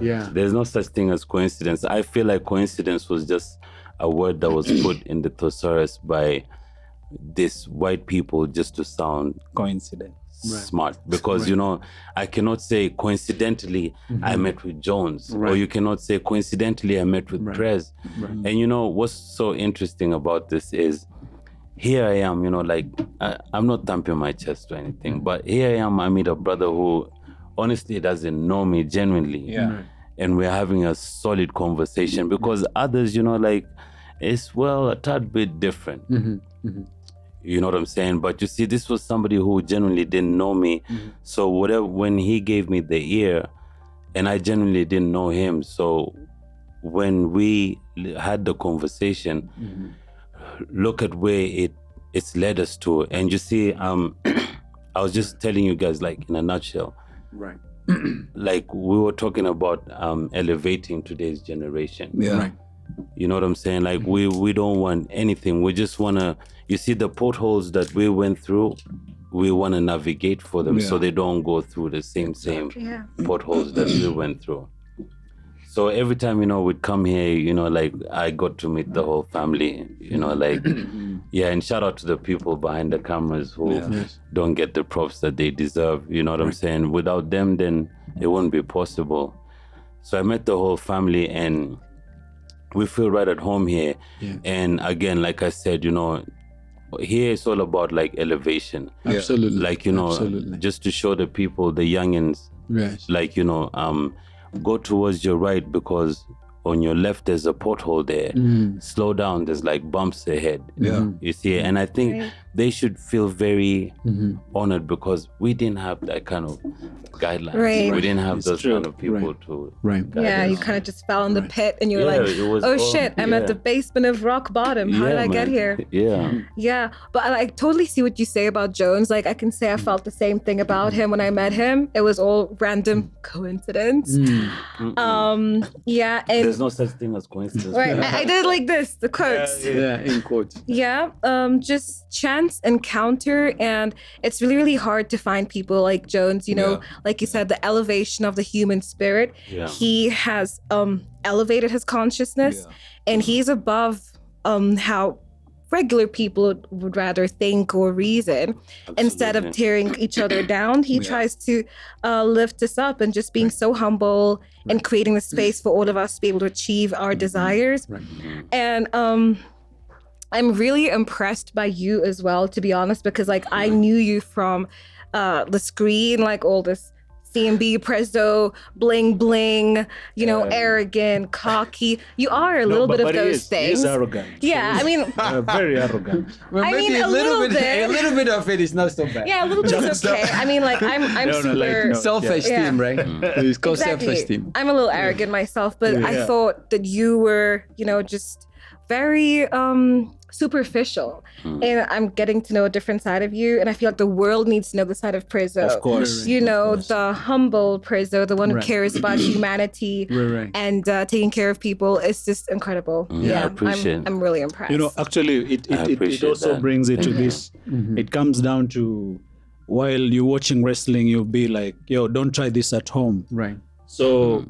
Yeah. There's no such thing as coincidence. I feel like coincidence was just a word that was put in the thesaurus by these white people just to sound Coincidence. smart. Because, I cannot say coincidentally I met with Jones. Or you cannot say coincidentally I met with Prez. And what's so interesting about this is here I am, I'm not thumping my chest or anything, but here I am, I meet a brother who honestly doesn't know me genuinely. Yeah. And we're having a solid conversation because others, it's a tad bit different. You know what I'm saying? But you see, this was somebody who genuinely didn't know me. So when he gave me the ear, and I genuinely didn't know him. So when we had the conversation, look at where it's led us to. And you see, I was just telling you guys, like in a nutshell, Right. like we were talking about elevating today's generation. Yeah. Right. You know what I'm saying? Like we don't want anything. We just want to, you see the potholes that we went through, we want to navigate for them so they don't go through the same potholes that we went through. So every time, we'd come here, like I got to meet the whole family, and shout out to the people behind the cameras who don't get the props that they deserve. You know what I'm saying? Without them, then it wouldn't be possible. So I met the whole family and we feel right at home here. Yeah. And again, like I said, here it's all about like elevation. Absolutely. Like, just to show the people, the youngins, like, go towards your right because on your left there's a pothole there. Slow down, there's like bumps ahead. You see, and I think they should feel very honored because we didn't have that kind of guidelines. We didn't have those kind of people to guide us. You kind of just fell in the pit and you were like, oh shit, I'm at the basement of rock bottom. How did I get here? Yeah, but I totally see what you say about Jones. Like I can say I felt the same thing about him when I met him. It was all random coincidence. And there's no such thing as coincidence. Right, I did like this, the quotes. In quotes. Just chance encounter, and it's really, really hard to find people like Jones, like you said, the elevation of the human spirit. He has elevated his consciousness and he's above how regular people would rather think or reason. Instead of tearing each other down, he tries to lift us up and just being so humble and creating the space for all of us to be able to achieve our desires. And I'm really impressed by you as well, to be honest, because like I knew you from the screen, like all this CMB, Prezzo, bling bling, arrogant, cocky. You are a little bit of those things. He is arrogant. Yeah, I mean, very arrogant. Well, I mean, a little bit. A little bit of it is not so bad. Yeah, a little bit is okay. I mean, like I'm super self-esteem, right? It's called self-esteem. I'm a little arrogant myself, but I thought that you were, just very superficial. And I'm getting to know a different side of you, and I feel like the world needs to know the side of Prezzo. Of course. The humble Prezzo, the one who cares about humanity and taking care of people. It's just incredible. I appreciate it. I'm really impressed. Actually it also brings it to this. It comes down to while you're watching wrestling, you'll be like, yo, don't try this at home. Right. So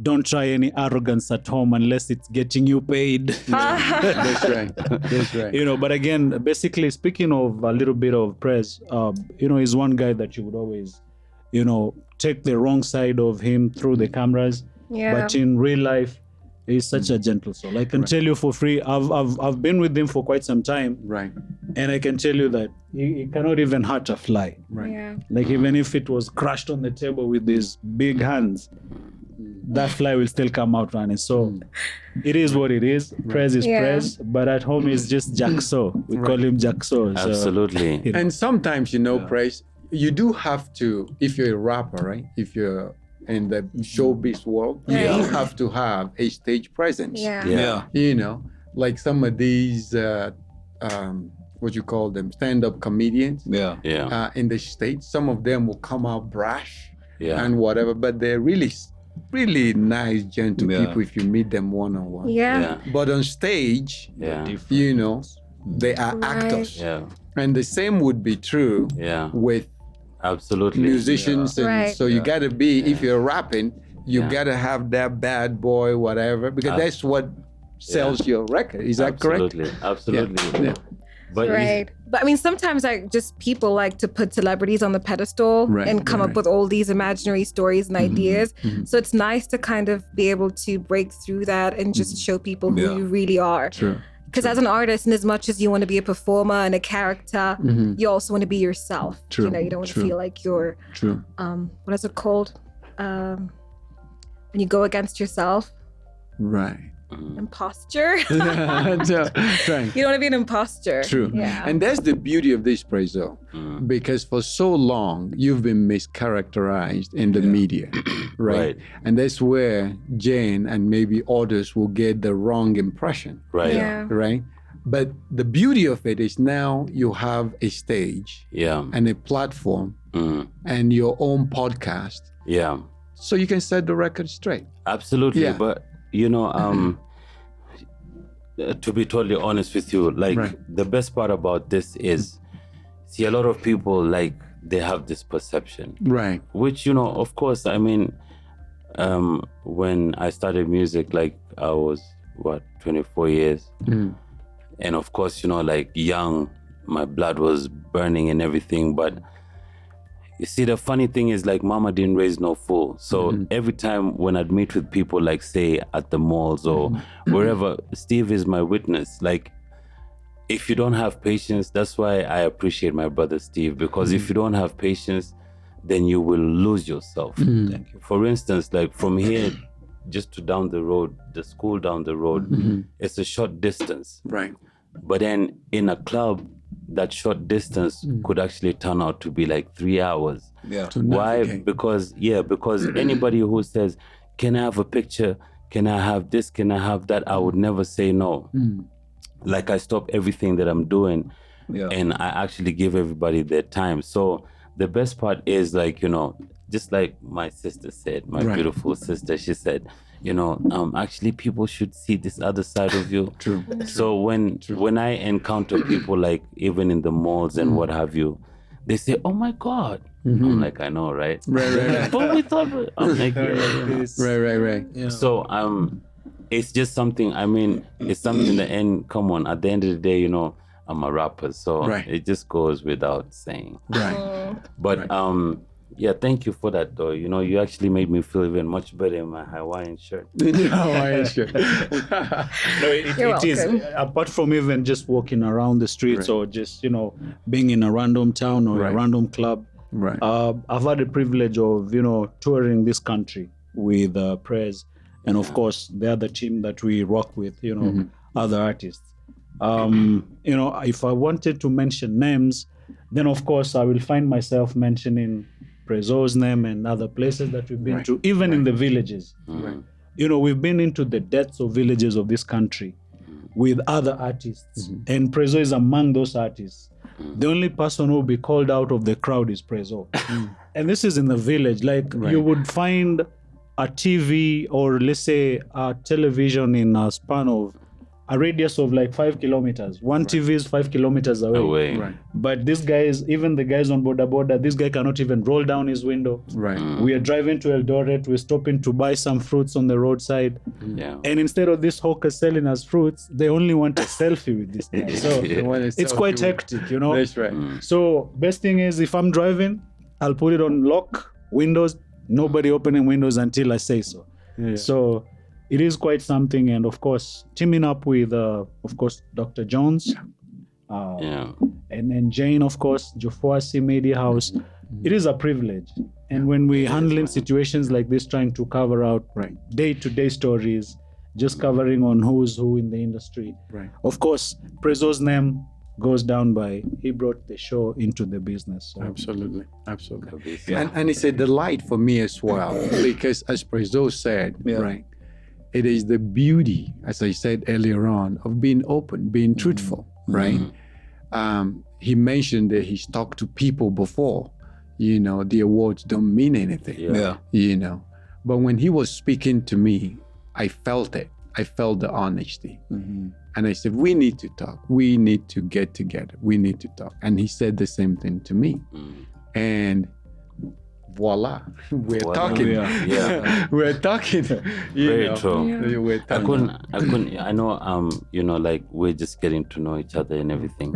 don't try any arrogance at home unless it's getting you paid. That's right. But again, basically speaking of a little bit of Prez, he's one guy that you would always, take the wrong side of him through the cameras. Yeah. But in real life, he's such a gentle soul. I can tell you for free, I've been with him for quite some time. Right. And I can tell you that he cannot even hurt a fly. Right. Yeah. Like even if it was crushed on the table with his big hands, that fly will still come out running. So it is what it is. Prez is Prez, but at home he's just Jackso. We call him Jackso. So, Absolutely. And sometimes, Prez, you do have to, if you're a rapper, right? If you're in the showbiz world, you do have to have a stage presence. Like some of these, what you call them, stand-up comedians. In the States, some of them will come out brash and whatever, but they're really nice, gentle people if you meet them one-on-one. But on stage, they are actors. And the same would be true with absolutely musicians. And so you got to be, if you're rapping, You gotta have that bad boy, whatever, because that's what sells your record. Is that correct? Absolutely. Yeah. But I mean, sometimes people like to put celebrities on the pedestal and come up with all these imaginary stories and ideas. So it's nice to kind of be able to break through that and just show people who you really are. True. Because as an artist, and as much as you want to be a performer and a character, you also want to be yourself. True. You know, you don't want to feel like you're, what is it called? When you go against yourself. Right. Imposter. You don't want to be an imposter. True. Yeah. And that's the beauty of this, Prezzo, because for so long you've been mischaracterized in the media, right? And that's where Jane and maybe others will get the wrong impression. Right. But the beauty of it is now you have a stage and a platform and your own podcast. So you can set the record straight. Absolutely. But you know, to be totally honest with you, like the best part about this is, see, a lot of people, like, they have this perception, which, you know, of course, I mean, when I started music, like, I was 24 years, and of course, you know, like, young, my blood was burning and everything, but you see, the funny thing is, like, mama didn't raise no fool. So every time when I'd meet with people, like, say, at the malls or wherever, Steve is my witness. Like, if you don't have patience, that's why I appreciate my brother Steve, because if you don't have patience, then you will lose yourself. Thank you. For instance, like, from here just to down the road, the school down the road, it's a short distance. Right. But then in a club, that short distance could actually turn out to be like 3 hours. Why? Because anybody who says, can I have a picture? Can I have this? Can I have that? I would never say no. Like, I stop everything that I'm doing and I actually give everybody their time. So the best part is, like, you know, just like my sister said, my beautiful sister, she said, you know, actually people should see this other side of you. True. So when I encounter people, like, even in the malls and what have you, they say, oh my God. I'm like, I know, right? Right. But we thought, I'm like, right. Yeah. So it's just something, I mean, it's something that, come on, at the end of the day, you know, I'm a rapper, so it just goes without saying. Right. But yeah, thank you for that, though. You know, you actually made me feel even much better in my Hawaiian shirt. Hawaiian shirt. It is, apart from even just walking around the streets or just, you know, being in a random town or a random club. I've had the privilege of, you know, touring this country with Prez and, of course, the other team that we rock with, you know, other artists. You know, if I wanted to mention names, then, of course, I will find myself mentioning Prezzo's name and other places that we've been to, even in the villages. You know, we've been into the depths of villages of this country with other artists, and Prezzo is among those artists. The only person who will be called out of the crowd is Prezzo. And this is in the village. Like, you would find a TV or, let's say, a television in a span of a radius of like 5 kilometers. One TV is 5 kilometers away. But these guys, even the guys on Boda, this guy cannot even roll down his window. We are driving to Eldoret. We're stopping to buy some fruits on the roadside. And instead of this hawker selling us fruits, they only want a selfie with this guy. So it's quite hectic, you know. That's right. So best thing is, if I'm driving, I'll put it on lock, windows, nobody opening windows until I say so. So it is quite something, and of course, teaming up with, of course, Dr. Jones, and then Jane, of course, JOfuasia Media House. It is a privilege, and when we handling situations like this, trying to cover out day-to-day stories, just covering on who's who in the industry. Of course, Prezzo's name goes down by he brought the show into the business. So. Absolutely. And it's a delight for me as well, because as Prezzo said, it is the beauty, as I said earlier on, of being open, being truthful, right? He mentioned that he's talked to people before, you know, the awards don't mean anything, you know. But when he was speaking to me, I felt it. I felt the honesty. And I said, we need to talk. We need to get together. We need to talk. And he said the same thing to me. And voila, we're talking. Yeah. We're talking. Very true. Yeah. We're talking. I know, like we're just getting to know each other and everything.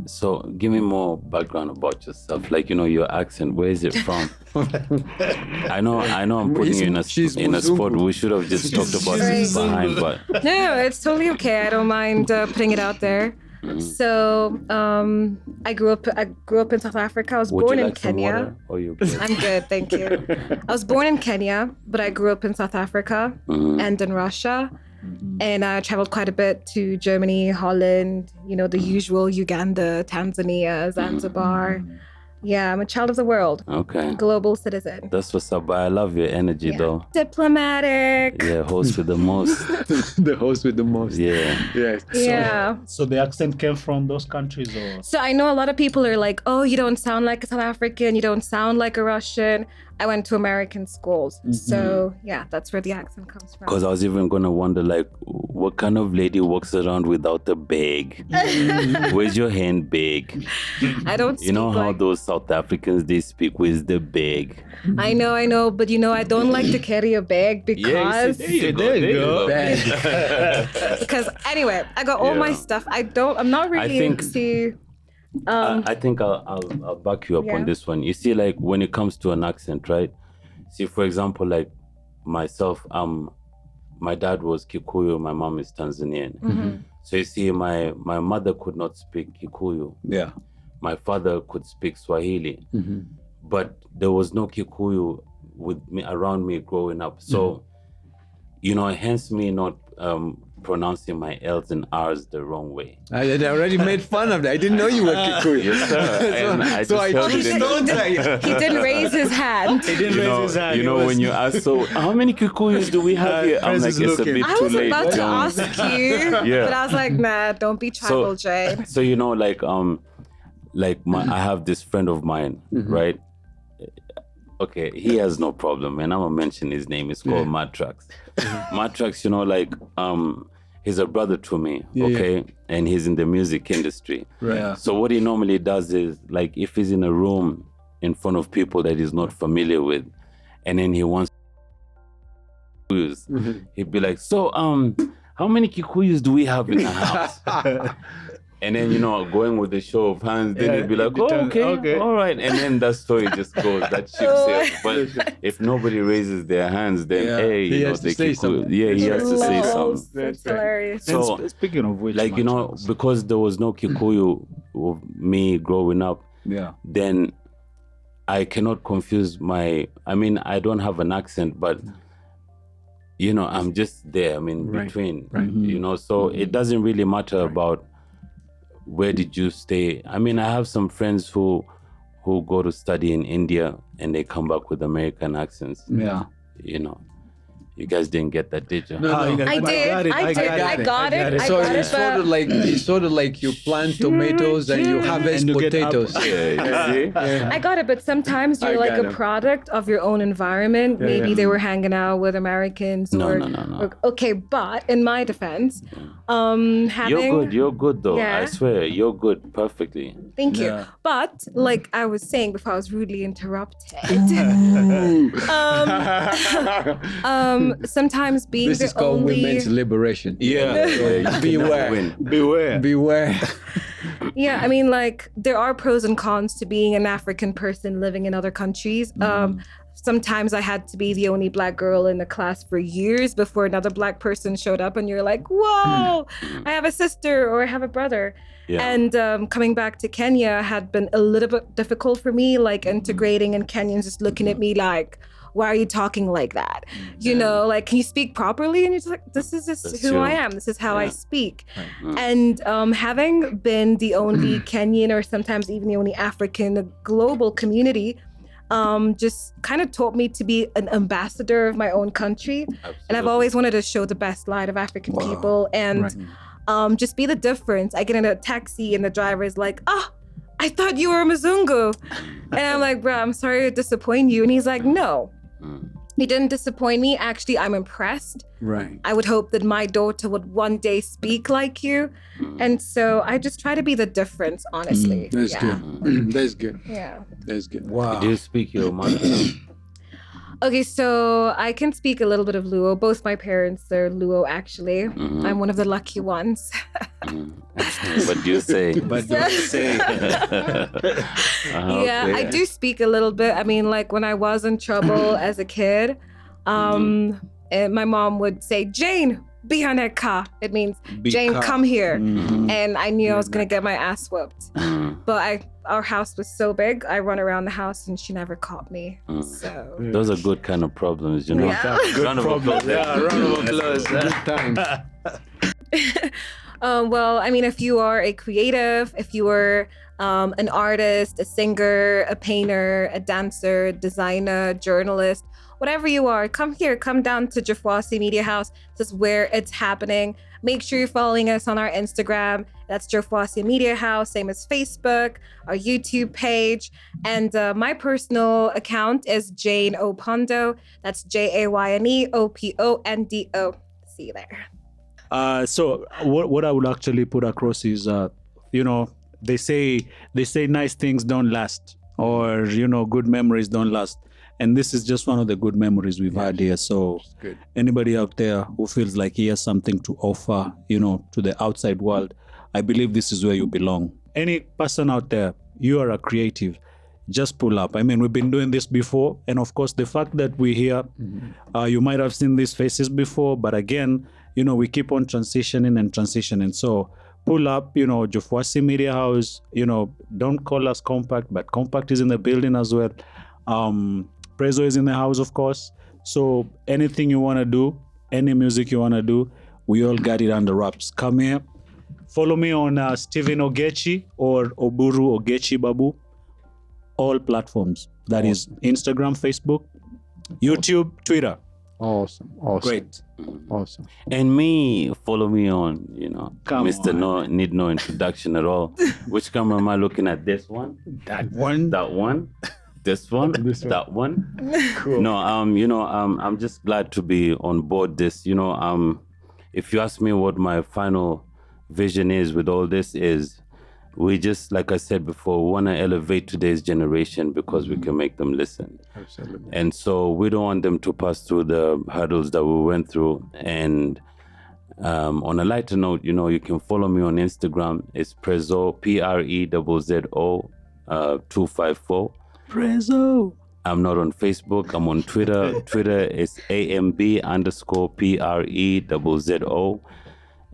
So give me more background about yourself. Like, your accent, where is it from? I know I'm putting you in a spot. We should have just talked about this behind, but no, it's totally okay. I don't mind putting it out there. So I grew up in South Africa. I was born in Kenya. I'm good, thank you. I was born in Kenya, but I grew up in South Africa and in Russia. And I traveled quite a bit to Germany, Holland, the usual, Uganda, Tanzania, Zanzibar. Yeah, I'm a child of the world. Okay. Global citizen. That's what's up. But I love your energy, though. Diplomatic. Yeah, host with the most. The host with the most. Yeah. Yes. Yeah. So the accent came from those countries, or? So I know a lot of people are like, oh, you don't sound like a South African. You don't sound like a Russian. I went to American schools. So yeah, that's where the accent comes from. Because I was even going to wonder, like, what kind of lady walks around without a bag? Where's your handbag? I don't speak how those South Africans, they speak with the bag. I know, but I don't like to carry a bag because... There you go. Because anyway, I got all my stuff. I'm not really into... I think I'll back you up on this one. You see, like, when it comes to an accent, right? See, for example, like myself, my dad was Kikuyu, my mom is Tanzanian. So you see, my mother could not speak Kikuyu. Yeah. My father could speak Swahili. But there was no Kikuyu around me growing up. So, hence me not pronouncing my L's and R's the wrong way. I had already made fun of that. I didn't know you were Kikuyu. Yes, sir. He didn't raise his hand. When you ask, so how many Kikuyus do we have here? I'm like, it's a bit I too was late. about to ask you, but I was like, nah, don't be tribal, Jay. So, I have this friend of mine, right? Okay, he has no problem, and I'm gonna mention his name. It's called Matrax. Matrax, he's a brother to me, okay? And he's in the music industry. Right. Yeah. So what he normally does is, like, if he's in a room in front of people that he's not familiar with, and then he wants to use, he'd be like, so, how many Kikuyus do we have in the house? And then, going with the show of hands, then he'd be like, okay, all right. And then that story just goes, that ship sails. But if nobody raises their hands, then, he has to say something. Yeah, he has to say something. That's hilarious. So, speaking of which, like, because there was no Kikuyu of me growing up, then I cannot confuse I don't have an accent, but, I'm just there. Between, so it doesn't really matter about where did you stay. I have some friends who go to study in India and they come back with American accents. Yeah. You guys didn't get that, did you? No. I got it. So it's sort of like you plant tomatoes and you harvest potatoes. I got it, but sometimes you're like a product of your own environment. Maybe they were hanging out with Americans. No. Okay, but in my defense, You're good though. Yeah. I swear, you're good perfectly. Thank you. But like I was saying before I was rudely interrupted. Sometimes being this the is called only women's liberation. Yeah. Beware. Yeah, like there are pros and cons to being an African person living in other countries. Sometimes I had to be the only Black girl in the class for years before another Black person showed up and you're like, whoa, I have a sister or I have a brother. Yeah. And coming back to Kenya had been a little bit difficult for me, like integrating, and Kenyans just looking at me like, why are you talking like that? Like, can you speak properly? And you're just like, this is just who I am. This is how I speak. Right. And having been the only Kenyan or sometimes even the only African in the global community, just kind of taught me to be an ambassador of my own country. Absolutely. And I've always wanted to show the best light of African people and just be the difference. I get in a taxi and the driver is like, I thought you were a Mzungu. And I'm like, bro, I'm sorry to disappoint you. And he's like, no, he didn't disappoint me. Actually, I'm impressed. Right. I would hope that my daughter would one day speak like you. And so I just try to be the difference, honestly. That's good. That's good. Yeah. That's good. Wow. Do you speak your mother? Okay, so I can speak a little bit of Luo. Both my parents are Luo, actually. I'm one of the lucky ones. What do you say? Yeah, I do speak a little bit. I mean, like when I was in trouble as a kid, and my mom would say, Jane, be on that car. It means, Jane, come here. And I knew I was going to get my ass whooped. But our house was so big, I run around the house and she never caught me. So those are good kind of problems, you know. Yeah. Round of applause. Yeah, round of applause. Good times. Well, I mean, if you are a creative, if you are an artist, a singer, a painter, a dancer, designer, journalist, whatever you are, come here, come down to JOfuasia Media House. This is where it's happening. Make sure you're following us on our Instagram. That's JOfuasia Media House, same as Facebook, our YouTube page. And my personal account is Jane Opondo. That's JAYNEOPONDO. See you there. So what I would actually put across is, they say nice things don't last, or good memories don't last, and this is just one of the good memories we've had here. So anybody out there who feels like he has something to offer, to the outside world, I believe this is where you belong. Any person out there, you are a creative, just pull up. I mean, we've been doing this before, and of course, the fact that we're here, you might have seen these faces before, but again, we keep on transitioning. So pull up, JOfuasia Media House, don't call us Compact, but Compact is in the building as well. Prezzo is in the house, of course. So anything you want to do, any music you want to do, we all got it under wraps. Come here. Follow me on Stephen Ogechi or Oburu Ogechi Babu. All platforms. That is Instagram, Facebook, YouTube, Twitter. Awesome. Great. Awesome. And me, follow me on, Mr. on. No, need no introduction at all. Which camera am I looking at? This one? That one? That one? This one? That one? Cool. No, I'm just glad to be on board this. If you ask me what my final vision is with all this is, we just, like I said before, we want to elevate today's generation because we can make them listen. Absolutely. And so we don't want them to pass through the hurdles that we went through. And on a lighter note, you can follow me on Instagram. It's Prezzo, PREZZO 254. Prezzo. I'm not on Facebook. I'm on Twitter. Twitter is AMB_PREZZO.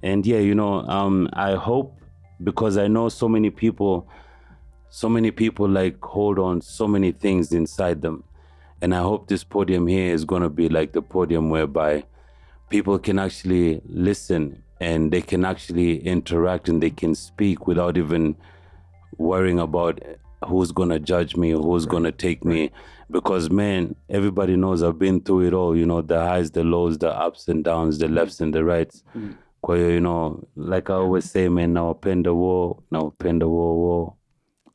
And yeah, I hope, because I know so many people like hold on so many things inside them. And I hope this podium here is going to be like the podium whereby people can actually listen and they can actually interact and they can speak without even worrying about who's going to judge me, who's going to take me. Because, man, everybody knows I've been through it all, the highs, the lows, the ups and downs, the lefts and the rights. Like I always say, man, now pen the war.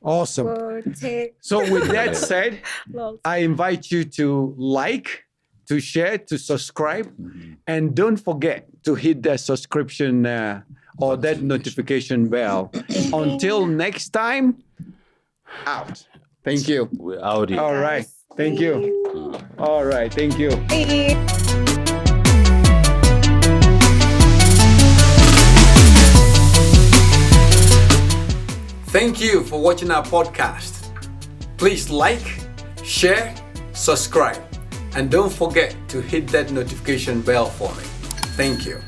Awesome. So with that said, I invite you to like, to share, to subscribe, and don't forget to hit that subscription or that notification bell. Until next time, out. Thank you. We're out here. All right. Thank you. All right. Thank you. Thank you for watching our podcast. Please like, share, subscribe, and don't forget to hit that notification bell for me. Thank you.